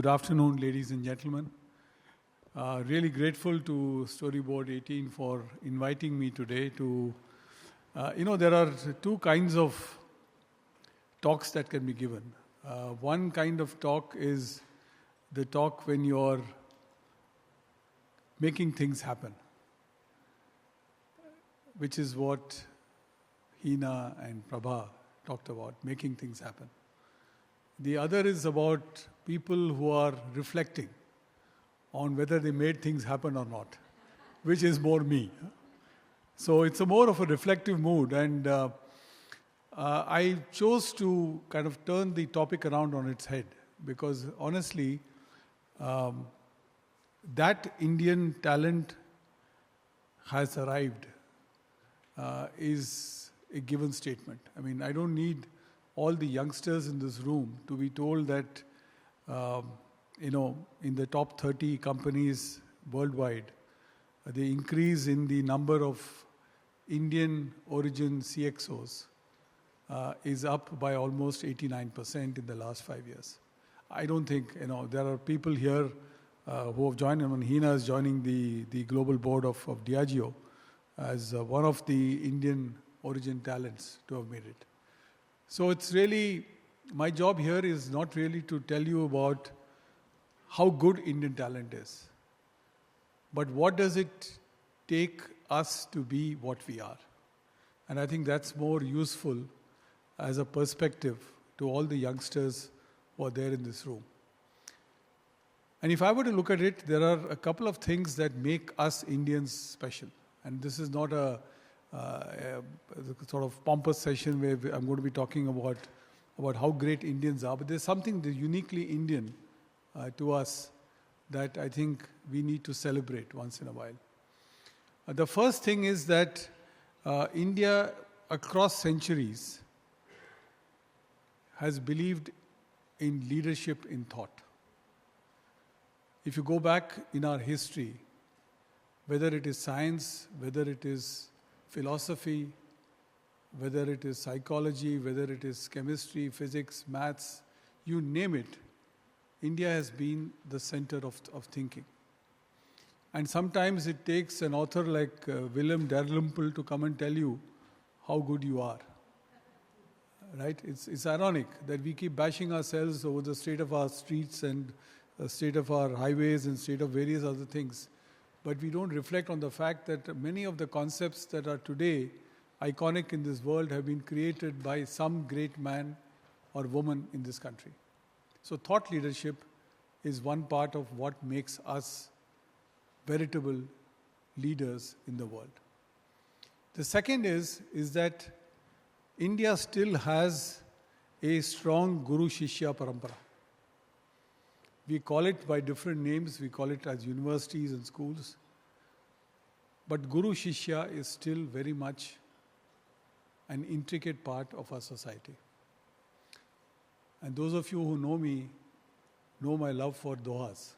Good afternoon, ladies and gentlemen. Really grateful to Storyboard18 for inviting me today to, there are two kinds of talks that can be given. One kind of talk is the talk when you're making things happen, which is what Hina and Prabha talked about, making things happen. The other is about people who are reflecting on whether they made things happen or not, which is more me. So it's more of a reflective mood, and I chose to kind of turn the topic around on its head because honestly, that Indian talent has arrived is a given statement. I mean, I don't need all the youngsters in this room to be told that, in the top 30 companies worldwide, the increase in the number of Indian origin CXOs is up by almost 89% in the last 5 years. I don't think, there are people here who have joined, Hina is joining the global board of Diageo as one of the Indian origin talents to have made it. So it's really, my job here is not really to tell you about how good Indian talent is, but what does it take us to be what we are? And I think that's more useful as a perspective to all the youngsters who are there in this room. And if I were to look at it, there are a couple of things that make us Indians special. And this is not a sort of pompous session where I'm going to be talking about how great Indians are, but there's something that uniquely Indian to us that I think we need to celebrate once in a while. The first thing is that India, across centuries, has believed in leadership in thought. If you go back in our history, whether it is science, whether it is philosophy, whether it is psychology, whether it is chemistry, physics, maths, you name it, India has been the center of thinking. And sometimes it takes an author like Willem Dalrymple to come and tell you how good you are. Right? It's ironic that we keep bashing ourselves over the state of our streets and the state of our highways and state of various other things. But we don't reflect on the fact that many of the concepts that are today iconic in this world have been created by some great man or woman in this country. So thought leadership is one part of what makes us veritable leaders in the world. The second is that India still has a strong Guru Shishya Parampara. We call it by different names, we call it as universities and schools. But Guru Shishya is still very much an intricate part of our society. And those of you who know me know my love for dohas.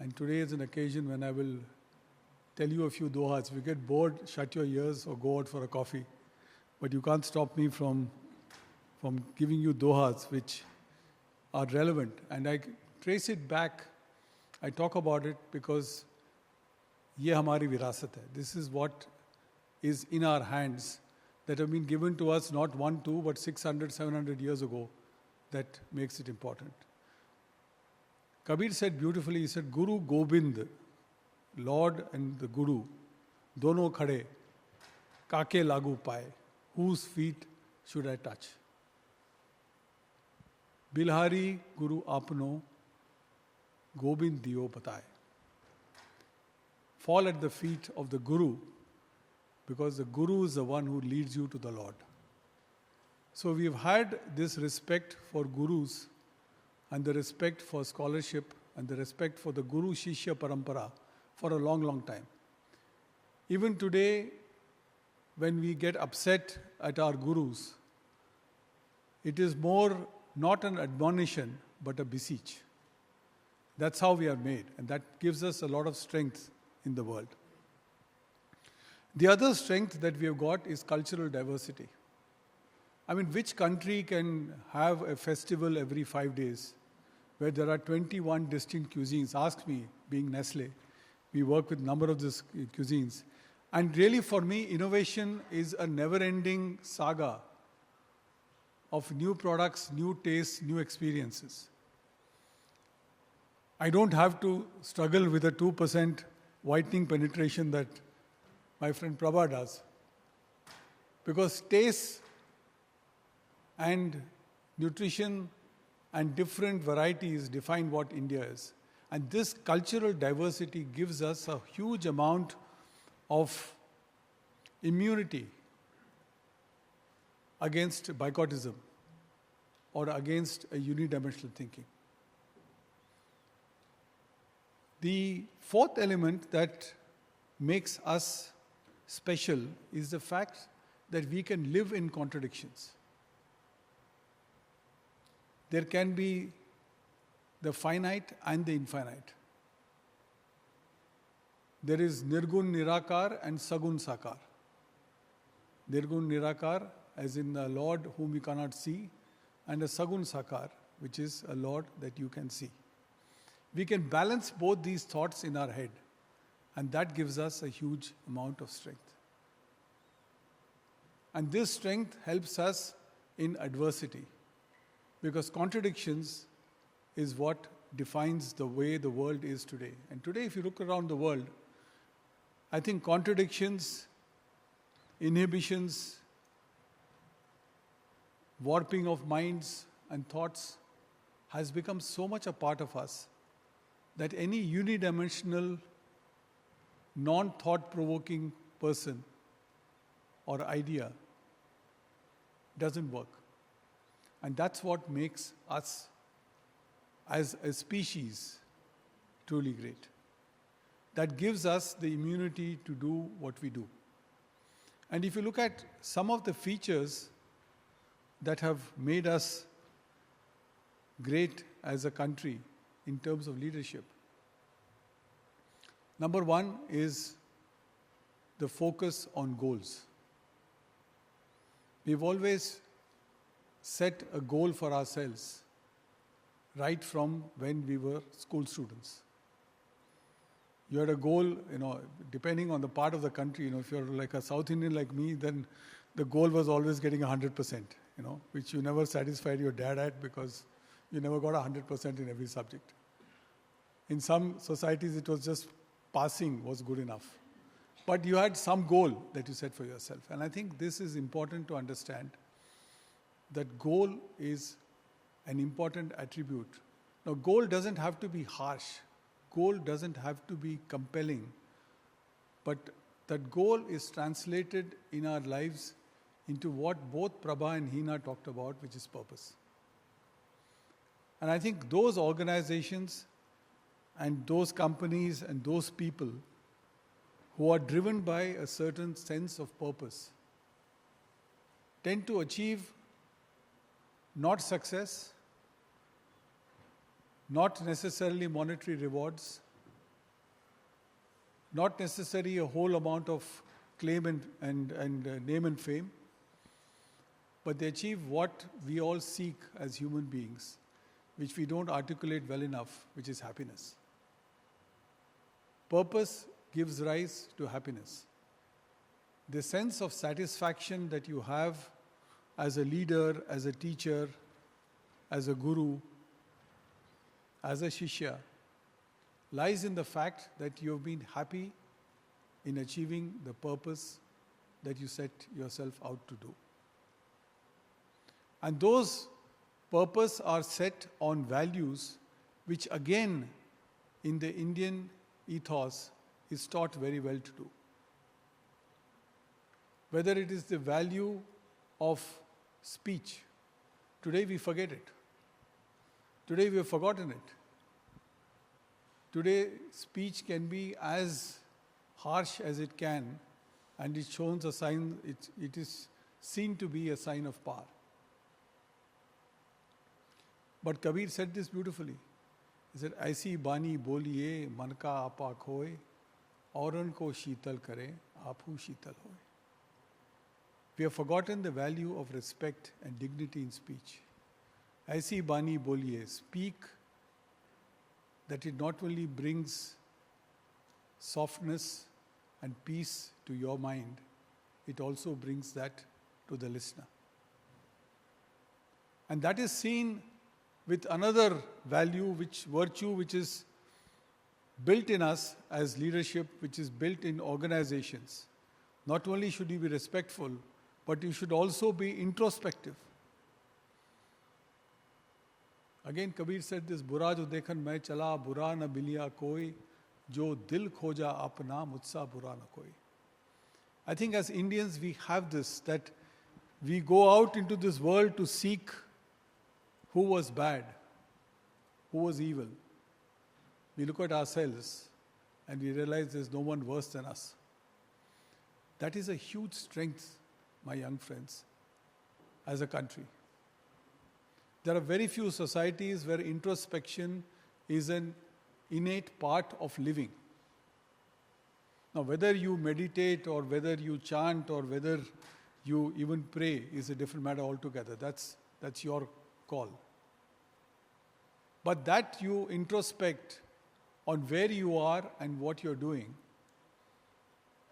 And today is an occasion when I will tell you a few dohas. If you get bored, shut your ears or go out for a coffee. But you can't stop me from giving you dohas which are relevant. And I trace it back, I talk about it because ye hamari virasat hai. This is what is in our hands that have been given to us not 1, 2, but 600, 700 years ago that makes it important. Kabir said beautifully, he said, Guru Gobind, Lord and the Guru, dono khade, kake lagu paye, whose feet should I touch? Bilhari Guru Apno, Gobind Diyo Bataye. Fall at the feet of the Guru because the Guru is the one who leads you to the Lord. So we've had this respect for Gurus and the respect for scholarship and the respect for the Guru Shishya Parampara for a long, long time. Even today, when we get upset at our Gurus, it is more not an admonition, but a beseech. That's how we are made, and that gives us a lot of strength in the world. The other strength that we have got is cultural diversity. I mean, which country can have a festival every 5 days where there are 21 distinct cuisines. Ask me, being Nestlé, we work with a number of these cuisines. And really for me, innovation is a never-ending saga of new products, new tastes, new experiences. I don't have to struggle with a 2% whitening penetration that my friend Prabha does. Because taste and nutrition and different varieties define what India is. And this cultural diversity gives us a huge amount of immunity against bigotism or against a unidimensional thinking. The fourth element that makes us special is the fact that we can live in contradictions. There can be the finite and the infinite. There is Nirgun Nirakar and Sagun Sakar. Nirgun Nirakar, as in the Lord whom you cannot see, and a Sagun Sakar, which is a Lord that you can see. We can balance both these thoughts in our head, and that gives us a huge amount of strength. And this strength helps us in adversity, because contradictions is what defines the way the world is today. And today, if you look around the world, I think contradictions, inhibitions, warping of minds and thoughts has become so much a part of us that any unidimensional, non-thought-provoking person or idea doesn't work. And that's what makes us as a species truly great. That gives us the immunity to do what we do. And if you look at some of the features that have made us great as a country in terms of leadership, number one is the focus on goals. We've always set a goal for ourselves right from when we were school students. You had a goal, depending on the part of the country, if you're like a South Indian like me, then the goal was always getting 100%, which you never satisfied your dad at because you never got 100% in every subject. In some societies, it was just passing was good enough. But you had some goal that you set for yourself. And I think this is important to understand, that goal is an important attribute. Now, goal doesn't have to be harsh. Goal doesn't have to be compelling. But that goal is translated in our lives into what both Prabha and Hina talked about, which is purpose. And I think those organizations and those companies and those people who are driven by a certain sense of purpose tend to achieve not success, not necessarily monetary rewards, not necessarily a whole amount of claim and name and fame, but they achieve what we all seek as human beings, which we don't articulate well enough, which is happiness. Purpose gives rise to happiness. The sense of satisfaction that you have as a leader, as a teacher, as a guru, as a shishya, lies in the fact that you have been happy in achieving the purpose that you set yourself out to do. And those purpose are set on values which again in the Indian ethos is taught very well to do. Whether it is the value of speech, today we forget it. Today we have forgotten it. Today speech can be as harsh as it can, and it shows a sign, it is seen to be a sign of power. But Kabir said this beautifully. He said, "Aisi bani boliye, man ka apa khoye, auran ko sheetal kare, aaphu sheetal hoye." We have forgotten the value of respect and dignity in speech. Aisi bani boliye, speak that it not only brings softness and peace to your mind, it also brings that to the listener. And that is seen with another virtue which is built in us as leadership, which is built in organizations. Not only should you be respectful, but you should also be introspective. Again, Kabir said this, "Bura jo dekhan main chala, bura na biliya koi, jo dil khoja apna, mujhsa bura na koi." I think as Indians we have this, that we go out into this world to seek who was bad, who was evil. We look at ourselves and we realize there's no one worse than us. That is a huge strength, my young friends, as a country. There are very few societies where introspection is an innate part of living. Now, whether you meditate or whether you chant or whether you even pray is a different matter altogether. That's your call. But that you introspect on where you are and what you're doing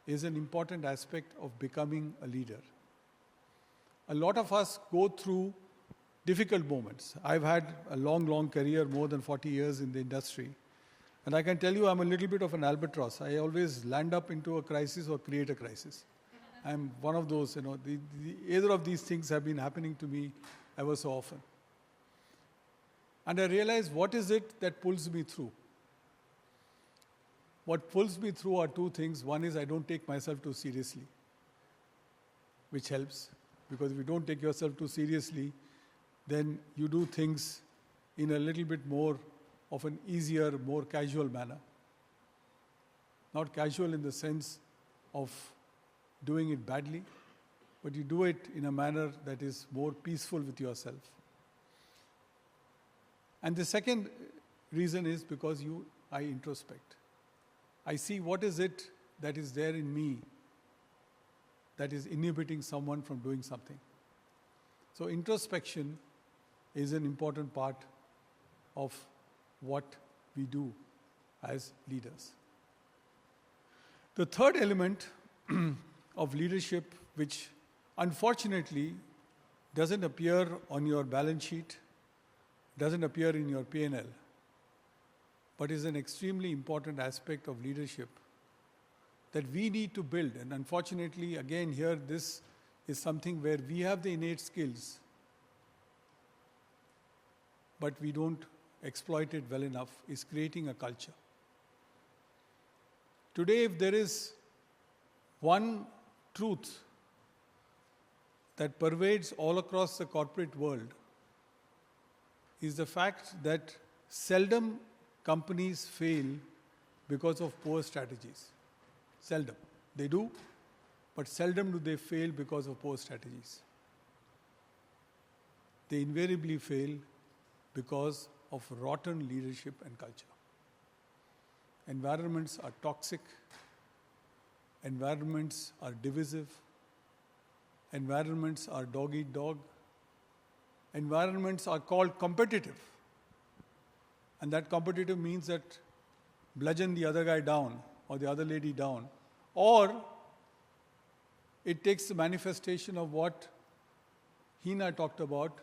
is an important aspect of becoming a leader. A lot of us go through difficult moments. I've had a long career, more than 40 years in the industry. And I can tell you I'm a little bit of an albatross. I always land up into a crisis or create a crisis. I'm one of those, either of these things have been happening to me ever so often. And I realize, what is it that pulls me through? What pulls me through are two things. One is I don't take myself too seriously, which helps, because if you don't take yourself too seriously, then you do things in a little bit more of an easier, more casual manner. Not casual in the sense of doing it badly, but you do it in a manner that is more peaceful with yourself. And the second reason is because I introspect. I see what is it that is there in me that is inhibiting someone from doing something. So introspection is an important part of what we do as leaders. The third element of leadership, which unfortunately doesn't appear on your balance sheet, doesn't appear in your P&L, but is an extremely important aspect of leadership that we need to build. And unfortunately, again here, this is something where we have the innate skills, but we don't exploit it well enough, is creating a culture. Today, if there is one truth that pervades all across the corporate world, is the fact that seldom companies fail because of poor strategies. Seldom. They do, but seldom do they fail because of poor strategies. They invariably fail because of rotten leadership and culture. Environments are toxic. Environments are divisive. Environments are dog-eat-dog. Environments are called competitive. And that competitive means that bludgeon the other guy down or the other lady down. Or it takes the manifestation of what Hina talked about,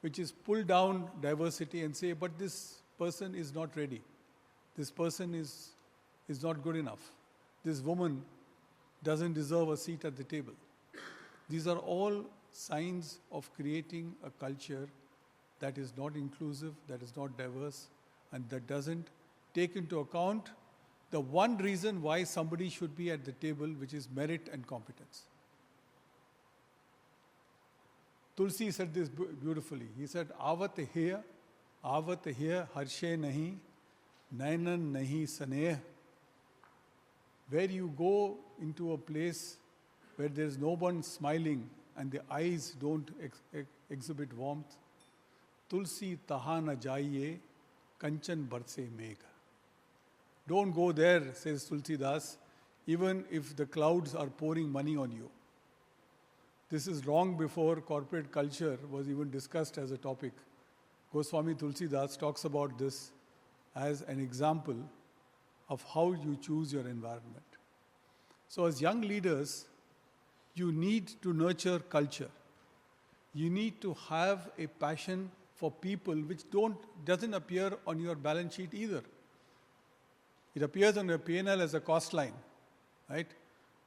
which is pull down diversity and say, but this person is not ready. This person is not good enough. This woman doesn't deserve a seat at the table. These are all signs of creating a culture that is not inclusive, that is not diverse, and that doesn't take into account the one reason why somebody should be at the table, which is merit and competence. Tulsi said this beautifully. He said, Avat here, harshe nahi, nainan nahi saneh. Where you go into a place where there is no one smiling and the eyes don't exhibit warmth, Tulsi taha na jaiye, kanchan barse megha. Don't go there, says Tulsi Das, even if the clouds are pouring money on you. This is long before corporate culture was even discussed as a topic. Goswami Tulsi Das talks about this as an example of how you choose your environment. So as young leaders, you need to nurture culture. You need to have a passion for people which doesn't appear on your balance sheet either. It appears on your P&L as a cost line, right?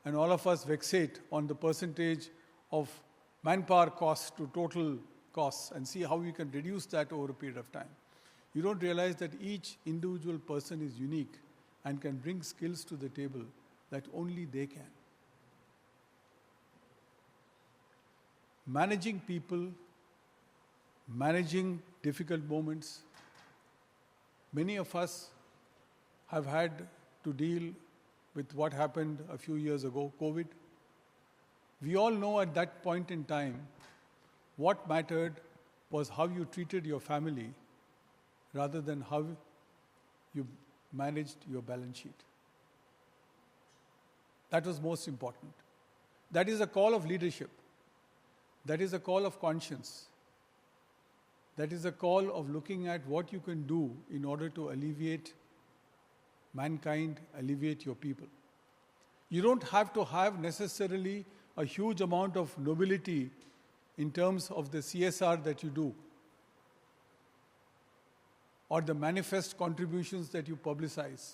And all of us fixate on the percentage of manpower costs to total costs and see how we can reduce that over a period of time. You don't realize that each individual person is unique and can bring skills to the table that only they can. Managing people, managing difficult moments. Many of us have had to deal with what happened a few years ago, COVID. We all know at that point in time, what mattered was how you treated your family rather than how you managed your balance sheet. That was most important. That is a call of leadership. That is a call of conscience. That is a call of looking at what you can do in order to alleviate mankind, alleviate your people. You don't have to have necessarily a huge amount of nobility in terms of the CSR that you do or the manifest contributions that you publicize.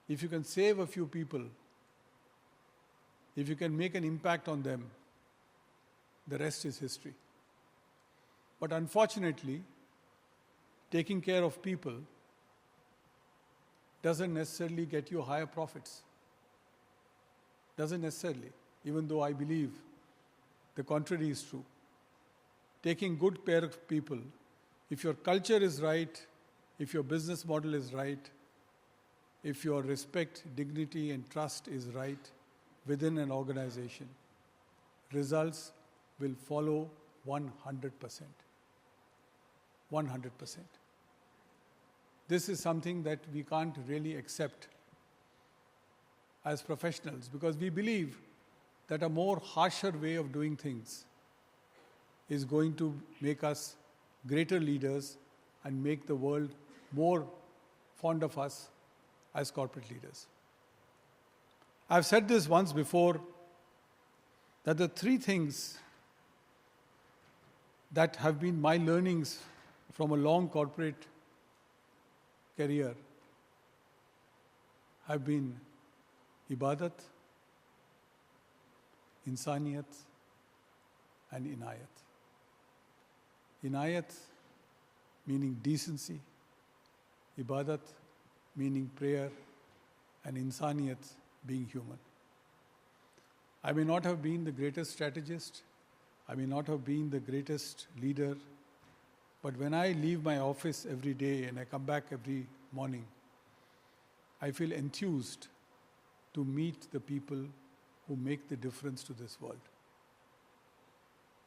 If you can save a few people, if you can make an impact on them, the rest is history. But unfortunately, taking care of people doesn't necessarily get you higher profits. Doesn't necessarily, even though I believe the contrary is true. Taking good care of people, if your culture is right, if your business model is right, if your respect, dignity, and trust is right within an organization, results will follow 100%. 100%. This is something that we can't really accept as professionals because we believe that a more harsher way of doing things is going to make us greater leaders and make the world more fond of us as corporate leaders. I've said this once before, that the three things that have been my learnings from a long corporate career have been ibadat, insaniyat, and inayat. Inayat meaning decency, ibadat meaning prayer, and insaniyat being human. I may not have been the greatest strategist, I may not have been the greatest leader, but when I leave my office every day and I come back every morning, I feel enthused to meet the people who make the difference to this world.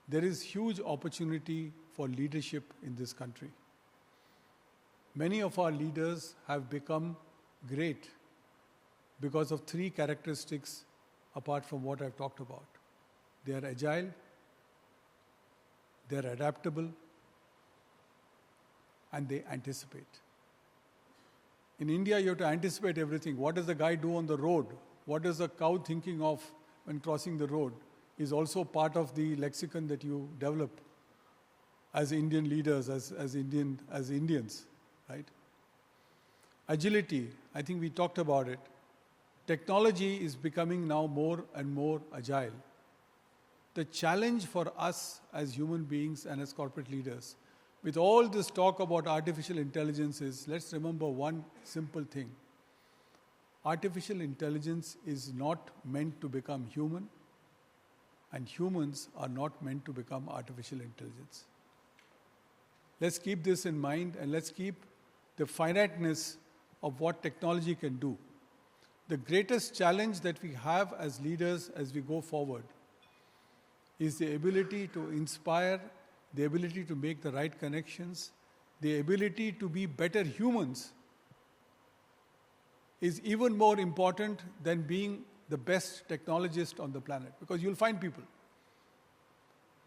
There is huge opportunity for leadership in this country. Many of our leaders have become great because of three characteristics apart from what I've talked about. They are agile, they are adaptable, and they anticipate. In India, you have to anticipate everything. What does the guy do on the road? What is the cow thinking of when crossing the road is also part of the lexicon that you develop as Indian leaders, as Indians, right? Agility, I think we talked about it. Technology is becoming now more and more agile. The challenge for us as human beings and as corporate leaders, with all this talk about artificial intelligence, is let's remember one simple thing. Artificial intelligence is not meant to become human, and humans are not meant to become artificial intelligence. Let's keep this in mind, and let's keep the finiteness of what technology can do. The greatest challenge that we have as leaders as we go forward is the ability to inspire, the ability to make the right connections, the ability to be better humans is even more important than being the best technologist on the planet, because you'll find people.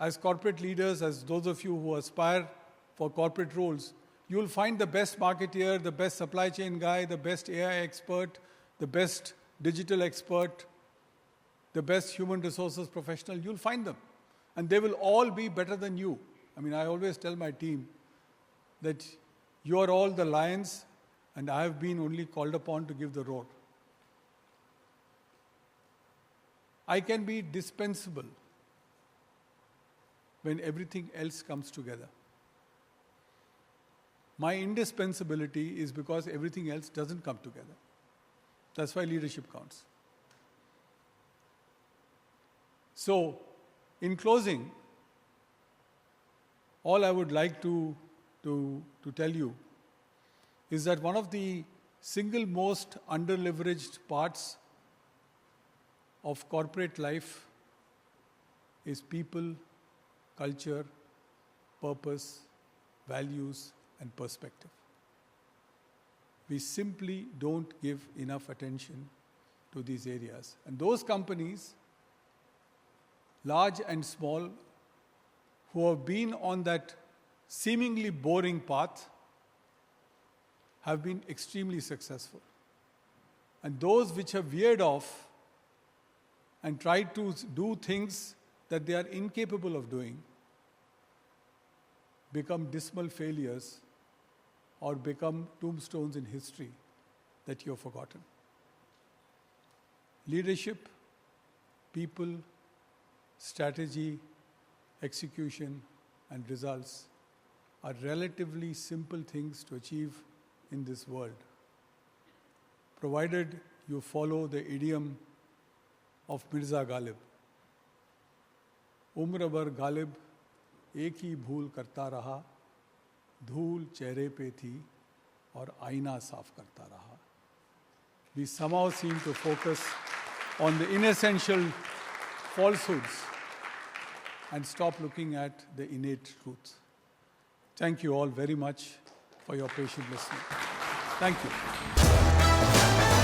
As corporate leaders, as those of you who aspire for corporate roles, You'll find the best marketeer, the best supply chain guy, the best AI expert, the best digital expert, the best human resources professional. You'll find them. And they will all be better than you. I mean, I always tell my team that you are all the lions, and I have been only called upon to give the roar. I can be dispensable when everything else comes together. My indispensability is because everything else doesn't come together. That's why leadership counts. So, in closing, all I would like to tell you is that one of the single most underleveraged parts of corporate life is people, culture, purpose, values, and perspective. We simply don't give enough attention to these areas. And those companies, large and small, who have been on that seemingly boring path, have been extremely successful. And those which have veered off and tried to do things that they are incapable of doing become dismal failures or become tombstones in history that you have forgotten. Leadership, people, strategy, execution, and results are relatively simple things to achieve in this world, provided you follow the idiom of Mirza Ghalib. उम्र भर गालिब एक ही भूल करता रहा, धूल चेहरे पे थी और आईना साफ करता रहा. We somehow seem to focus on the inessential falsehoods and stop looking at the innate truth. Thank you all very much for your patient listening. Thank you.